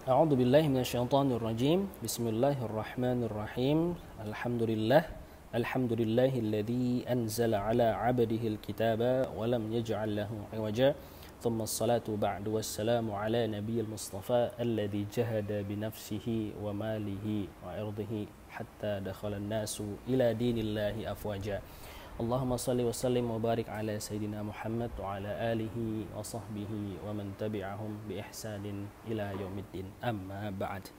A'udzu billahi minasyaitonir rajim. Bismillahirrahmanirrahim. Alhamdulillahilladzi anzala ala 'abdihi al-kitaba wa lam yaj'al lahu 'iwaja. Thumma as-salatu ba'du wassalamu ala nabiyil mustafa alladzi jahada bi nafsihi wa malihi wa 'irdihi hatta dakhala an-nasu ila dinillahi afwaja. Allahumma salli wa sallim wa barik ala Sayyidina Muhammad wa ala alihi wa sahbihi wa man tabi'ahum bi ihsanin ila yaumiddin, amma ba'd.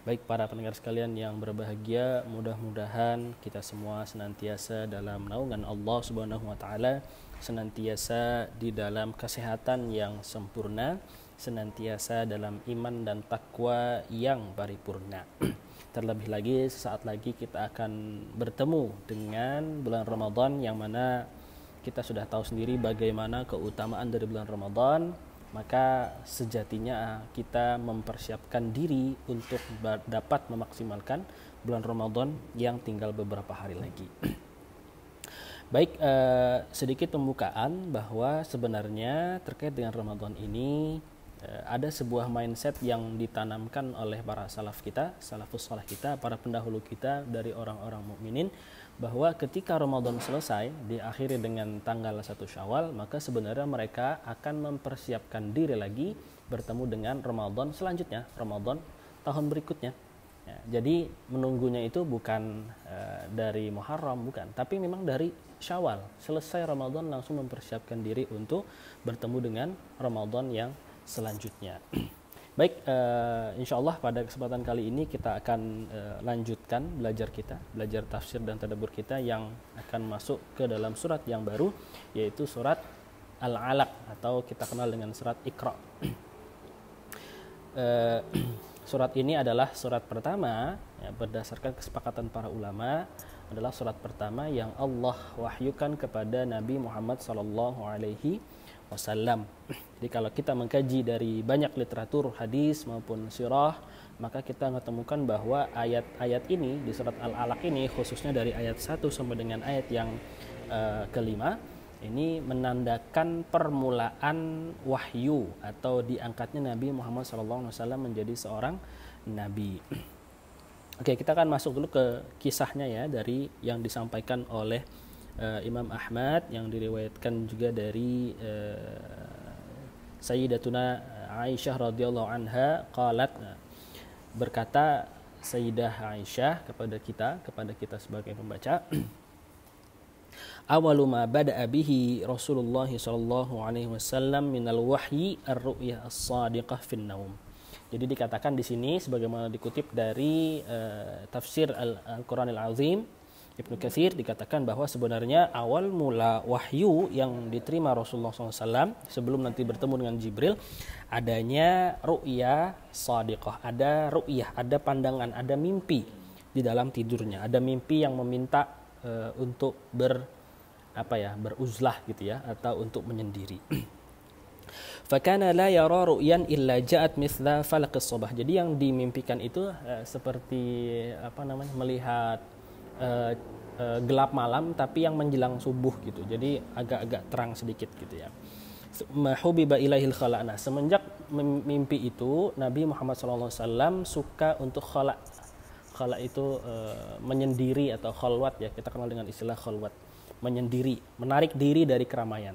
Baik para pendengar sekalian yang berbahagia, mudah-mudahan kita semua senantiasa dalam naungan Allah Subhanahu wa taala, senantiasa di dalam kesehatan yang sempurna, senantiasa dalam iman dan takwa yang paripurna. Terlebih lagi sesaat lagi kita akan bertemu dengan bulan Ramadan, yang mana kita sudah tahu sendiri bagaimana keutamaan dari bulan Ramadan. Maka sejatinya kita mempersiapkan diri untuk dapat memaksimalkan bulan Ramadan yang tinggal beberapa hari lagi. Baik, sedikit pembukaan bahwa sebenarnya terkait dengan Ramadan ini ada sebuah mindset yang ditanamkan oleh para salaf kita, salafus saleh kita, para pendahulu kita dari orang-orang mukminin, bahwa ketika Ramadan selesai diakhiri dengan tanggal 1 Syawal, maka sebenarnya mereka akan mempersiapkan diri lagi bertemu dengan Ramadan selanjutnya, Ramadan tahun berikutnya. Ya, jadi menunggunya itu bukan dari Muharram, bukan, tapi memang dari Syawal. Selesai Ramadan langsung mempersiapkan diri untuk bertemu dengan Ramadan yang selanjutnya. Baik, insya Allah pada kesempatan kali ini kita akan lanjutkan belajar tafsir dan tadabbur kita yang akan masuk ke dalam surat yang baru, yaitu surat Al-Alaq atau kita kenal dengan surat Iqra. Surat ini adalah surat pertama, ya, berdasarkan kesepakatan para ulama, adalah surat pertama yang Allah wahyukan kepada Nabi Muhammad SAW. Jadi kalau kita mengkaji dari banyak literatur hadis maupun sirah, maka kita menemukan bahwa ayat-ayat ini di surat Al-Alaq ini, khususnya dari ayat 1 sampai dengan ayat yang kelima, ini menandakan permulaan wahyu atau diangkatnya Nabi Muhammad SAW menjadi seorang nabi. Oke, kita akan masuk dulu ke kisahnya ya, dari yang disampaikan oleh Imam Ahmad, yang diriwayatkan juga dari Sayyidatuna Aisyah radhiyallahu anha qalat, berkata Sayyidah Aisyah kepada kita sebagai pembaca, awalu ma bada'a bihi Rasulullah sallallahu alaihi wasallam minal wahyi ar-ru'yah as-sadiqah fin naum. Jadi dikatakan di sini sebagaimana dikutip dari tafsir Al-Qur'anil Azim Ibnu Katsir, dikatakan bahwa sebenarnya awal mula wahyu yang diterima Rasulullah SAW sebelum nanti bertemu dengan Jibril, adanya ru'yah shadiqah, ada ru'yah, ada pandangan, ada mimpi di dalam tidurnya, ada mimpi yang meminta untuk beruzlah gitu ya, atau untuk menyendiri. Fakana la yara ru'yan illa ja'at mithla falaqis subah. Jadi yang dimimpikan itu seperti melihat gelap malam tapi yang menjelang subuh gitu, jadi agak-agak terang sedikit gitu ya. Mahubiba ilaihil khala'. Nah, semenjak mimpi itu Nabi Muhammad SAW suka untuk khala'. Khala' itu menyendiri atau khalwat ya, kita kenal dengan istilah khalwat, menyendiri, menarik diri dari keramaian.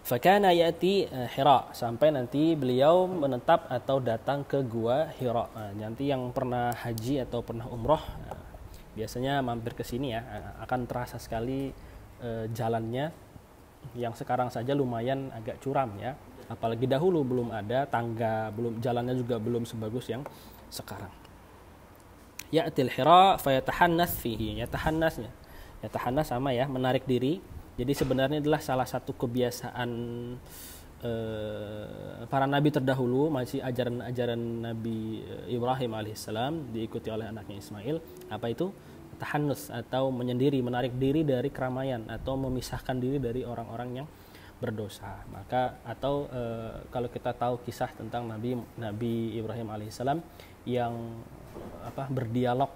Fakana ya'ti Hira, sampai nanti beliau menetap atau datang ke gua Hira. Nah, nanti yang pernah haji atau pernah umroh biasanya mampir ke sini ya, akan terasa sekali jalannya yang sekarang saja lumayan agak curam ya, apalagi dahulu belum ada tangga, jalannya juga belum sebagus yang sekarang. Ya'til Hira fayatahannas fihi, yatahannas sama ya, menarik diri. Jadi sebenarnya adalah salah satu kebiasaan para nabi terdahulu, masih ajaran Nabi Ibrahim alaihissalam diikuti oleh anaknya Ismail. Apa itu? Tahannus atau menyendiri, menarik diri dari keramaian atau memisahkan diri dari orang-orang yang berdosa. Maka atau kalau kita tahu kisah tentang Nabi Ibrahim alaihissalam yang berdialog,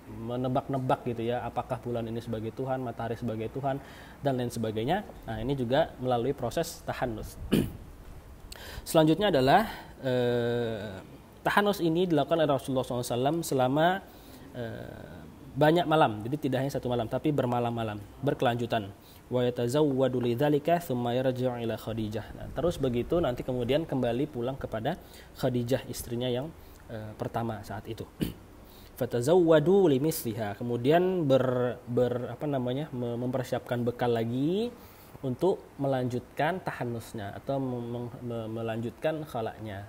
menebak-nebak gitu ya, apakah bulan ini sebagai Tuhan, matahari sebagai Tuhan, dan lain sebagainya. Nah, ini juga melalui proses tahannus. Selanjutnya adalah tahanus ini dilakukan oleh Rasulullah SAW selama banyak malam. Jadi tidak hanya satu malam, tapi bermalam-malam, berkelanjutan. Wa yatazawwadu lidzalika tsumma yarji'u ila Khadijah. Nah, terus begitu nanti kemudian kembali pulang kepada Khadijah, istrinya yang pertama saat itu. Fatazawwadu limisliha. Kemudian mempersiapkan bekal lagi untuk melanjutkan tahanusnya atau melanjutkan khalaknya.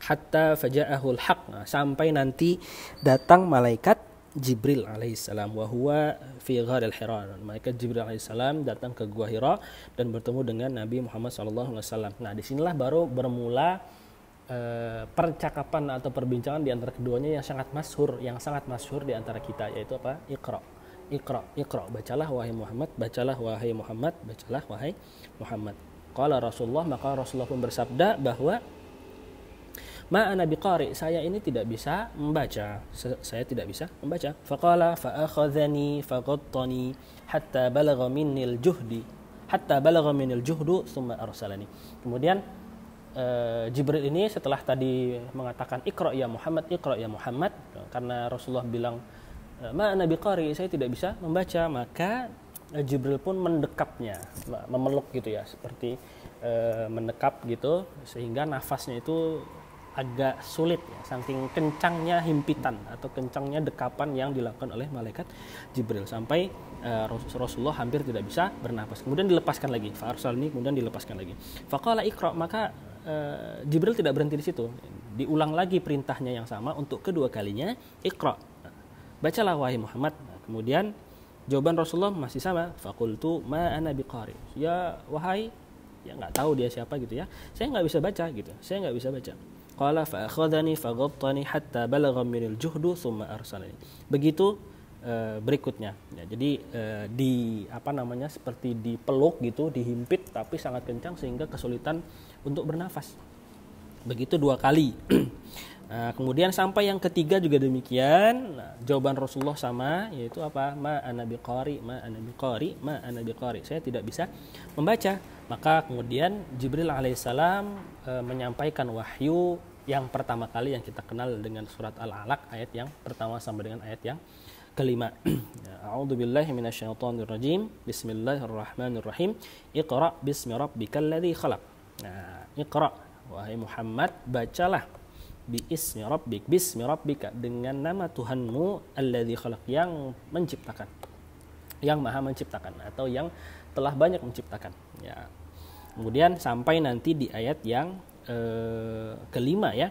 Hatta faja'ahul haq. Nah, sampai nanti datang malaikat Jibril alaihissalam wa huwa fi ghar al-Hira. Malaikat Jibril alaihissalam datang ke Gua Hira dan bertemu dengan Nabi Muhammad sallallahu alaihi wasallam. Nah, disinilah baru bermula percakapan atau perbincangan di antara keduanya yang sangat masyhur di antara kita, yaitu apa? Iqra, bacalah wahai Muhammad, bacalah wahai Muhammad, bacalah wahai Muhammad. Qala Rasulullah, maka Rasulullah pun bersabda bahwa ma ana biqari, saya ini tidak bisa membaca, saya tidak bisa membaca. Faqala fa akhadhani faqattani hatta balagha minni al-juhdu thumma arsalani. Kemudian Jibril ini setelah tadi mengatakan Iqra ya Muhammad, karena Rasulullah bilang ma ana biqari, saya tidak bisa membaca, maka Jibril pun mendekapnya, memeluk gitu ya, seperti mendekap gitu, sehingga nafasnya itu agak sulit ya, saking kencangnya himpitan atau kencangnya dekapan yang dilakukan oleh malaikat Jibril, sampai Rasulullah hampir tidak bisa bernafas. Kemudian dilepaskan lagi, fa'arsalni, kemudian dilepaskan lagi. Faqala Iqra, maka Jibril tidak berhenti di situ, diulang lagi perintahnya yang sama untuk kedua kalinya, Iqra, bacalah wahai Muhammad. Kemudian jawaban Rasulullah masih sama, faqultu ma ana biqari, ya wahai, ya nggak tahu dia siapa gitu ya, saya nggak bisa baca gitu, saya nggak bisa baca. Qala fa akhadhani faghattani hatta balagha minil juhdu thumma arsalani. Begitu berikutnya ya, jadi seperti dipeluk gitu, dihimpit tapi sangat kencang sehingga kesulitan untuk bernafas. Begitu dua kali. Kemudian sampai yang ketiga juga demikian. Jawaban Rasulullah sama, yaitu apa? Ma ana biqari. Saya tidak bisa membaca. Maka kemudian Jibril alaihissalam menyampaikan wahyu yang pertama kali yang kita kenal dengan surat Al-Alaq, ayat yang pertama sampai dengan ayat yang kelima. A'udzubillahi minasyaitonirrajim. Bismillahirrahmanirrahim. Iqra bismi rabbikal ladzi khalaq. Nah, Iqra, wahai Muhammad, bacalah bismi rabbika, dengan nama Tuhanmu, alladzi khalaq, yang menciptakan, yang maha menciptakan atau yang telah banyak menciptakan ya. Kemudian sampai nanti di ayat yang kelima ya,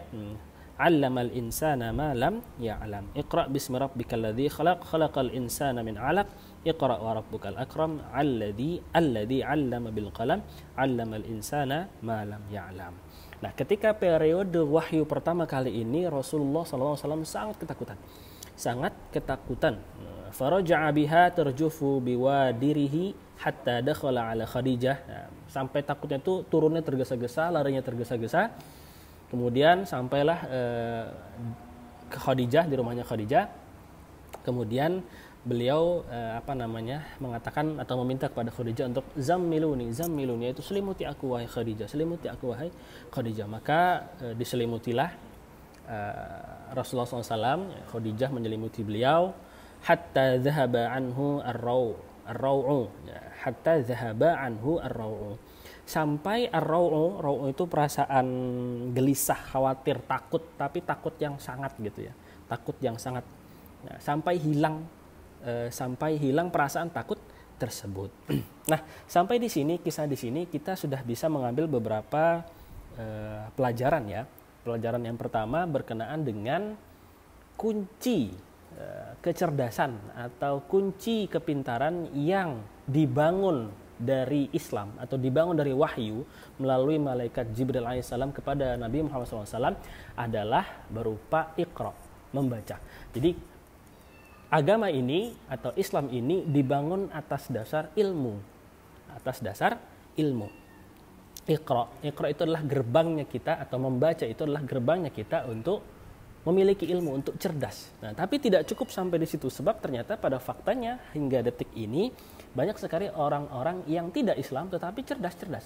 'allamal insana ma lam ya'lam. Iqra bismi rabbikal ladzi khalaq, khalaqal insana min 'alaq. Iqra wa rabbukal akram, alladzi 'allama bil qalam, 'allamal insana ma lam ya'lam. Nah, ketika periode wahyu pertama kali ini Rasulullah SAW sangat ketakutan. Faraja'a biha terjufu biwadirihi hatta dakhala ala Khadijah. Nah, sampai takutnya itu turunnya tergesa-gesa, larinya tergesa-gesa. Kemudian sampailah ke Khadijah, di rumahnya Khadijah. Kemudian beliau mengatakan atau meminta kepada Khadijah untuk zammiluni, yaitu selimuti aku wahai Khadijah. Maka diselimutilah Rasulullah SAW, Khadijah menyelimuti beliau, hatta dhahaba anhu ar-raw'u, sampai ar-raw'u itu perasaan gelisah, khawatir, takut, tapi takut yang sangat gitu ya, takut yang sangat. Nah, sampai hilang perasaan takut tersebut. Nah, sampai di sini, kisah di sini kita sudah bisa mengambil beberapa pelajaran ya. Pelajaran yang pertama berkenaan dengan kunci kecerdasan atau kunci kepintaran yang dibangun dari Islam atau dibangun dari wahyu melalui malaikat Jibril alaihissalam kepada Nabi Muhammad SAW adalah berupa Iqra, membaca. Jadi agama ini atau Islam ini dibangun atas dasar ilmu. Iqra itu adalah gerbangnya kita, atau membaca itu adalah gerbangnya kita untuk memiliki ilmu, untuk cerdas. Nah, tapi tidak cukup sampai di situ, sebab ternyata pada faktanya hingga detik ini banyak sekali orang-orang yang tidak Islam tetapi cerdas-cerdas.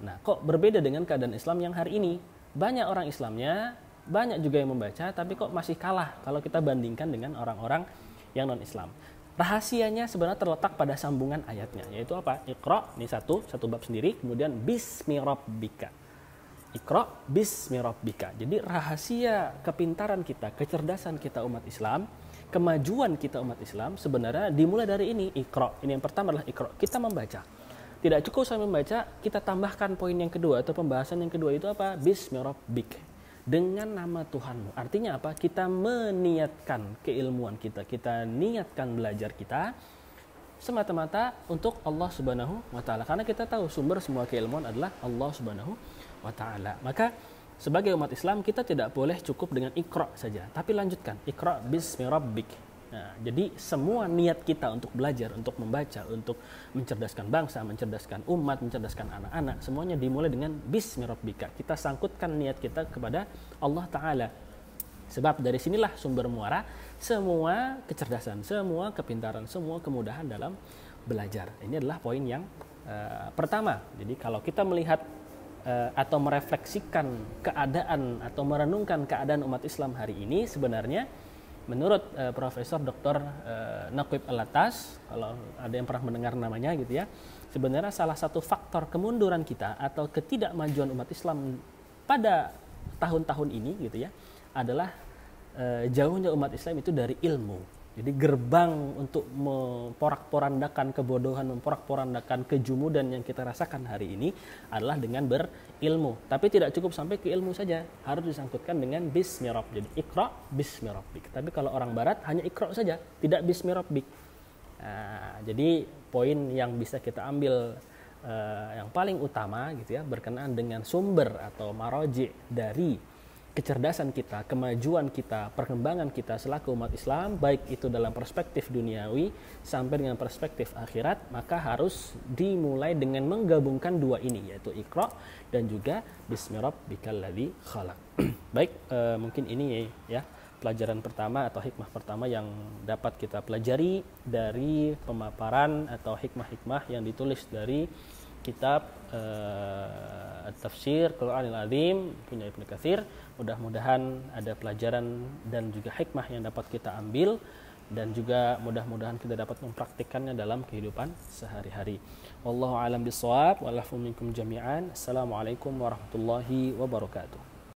Nah, kok berbeda dengan keadaan Islam yang hari ini? Banyak orang Islamnya, banyak juga yang membaca, tapi kok masih kalah kalau kita bandingkan dengan orang-orang yang non-Islam. Rahasianya sebenarnya terletak pada sambungan ayatnya, yaitu apa? Iqra, ini satu bab sendiri, kemudian bismi rabbika. Iqra bismi rabbika. Jadi rahasia kepintaran kita, kecerdasan kita umat Islam, kemajuan kita umat Islam sebenarnya dimulai dari ini, Iqra. Ini yang pertama adalah Iqra, kita membaca. Tidak cukup saya membaca, kita tambahkan poin yang kedua atau pembahasan yang kedua itu apa? Bismi rabbik. Dengan nama Tuhanmu. Artinya apa? Kita meniatkan keilmuan kita, kita niatkan belajar kita semata-mata untuk Allah Subhanahu wa taala. Karena kita tahu sumber semua keilmuan adalah Allah Subhanahu wa taala. Maka sebagai umat Islam kita tidak boleh cukup dengan Iqra saja, tapi lanjutkan Iqra bismi rabbik. Nah, jadi semua niat kita untuk belajar, untuk membaca, untuk mencerdaskan bangsa, mencerdaskan umat, mencerdaskan anak-anak, semuanya dimulai dengan bismi rabbika. Kita sangkutkan niat kita kepada Allah Ta'ala. Sebab dari sinilah sumber muara semua kecerdasan, semua kepintaran, semua kemudahan dalam belajar. Ini adalah poin yang pertama. Jadi kalau kita melihat atau merefleksikan keadaan atau merenungkan keadaan umat Islam hari ini, sebenarnya menurut Profesor Dr. Naqib Al-Attas, kalau ada yang pernah mendengar namanya gitu ya, sebenarnya salah satu faktor kemunduran kita atau ketidakmajuan umat Islam pada tahun-tahun ini gitu ya adalah jauhnya umat Islam itu dari ilmu. Jadi gerbang untuk memporak-porandakan kebodohan, memporak-porandakan kejumudan yang kita rasakan hari ini adalah dengan berilmu. Tapi tidak cukup sampai ke ilmu saja, harus disangkutkan dengan bismi rabb. Jadi Iqra bismi rabbik. Tapi kalau orang barat hanya Iqra saja, tidak bismi rabbik. Nah, jadi poin yang bisa kita ambil yang paling utama gitu ya, berkenaan dengan sumber atau maroji dari kecerdasan kita, kemajuan kita, perkembangan kita selaku umat Islam, baik itu dalam perspektif duniawi sampai dengan perspektif akhirat, maka harus dimulai dengan menggabungkan dua ini, yaitu Iqra dan juga Bismi Rabbikal ladzi khalaq. Baik, mungkin ini ya pelajaran pertama atau hikmah pertama yang dapat kita pelajari dari pemaparan atau hikmah-hikmah yang ditulis dari kitab Tafsir Quranil Azim punya Ibnu Katsir. Mudah-mudahan ada pelajaran dan juga hikmah yang dapat kita ambil, dan juga mudah-mudahan kita dapat mempraktikkannya dalam kehidupan sehari-hari. Wallahu a'lam bishawab, wa lafu minkum jami'an. Assalamualaikum warahmatullahi wabarakatuh.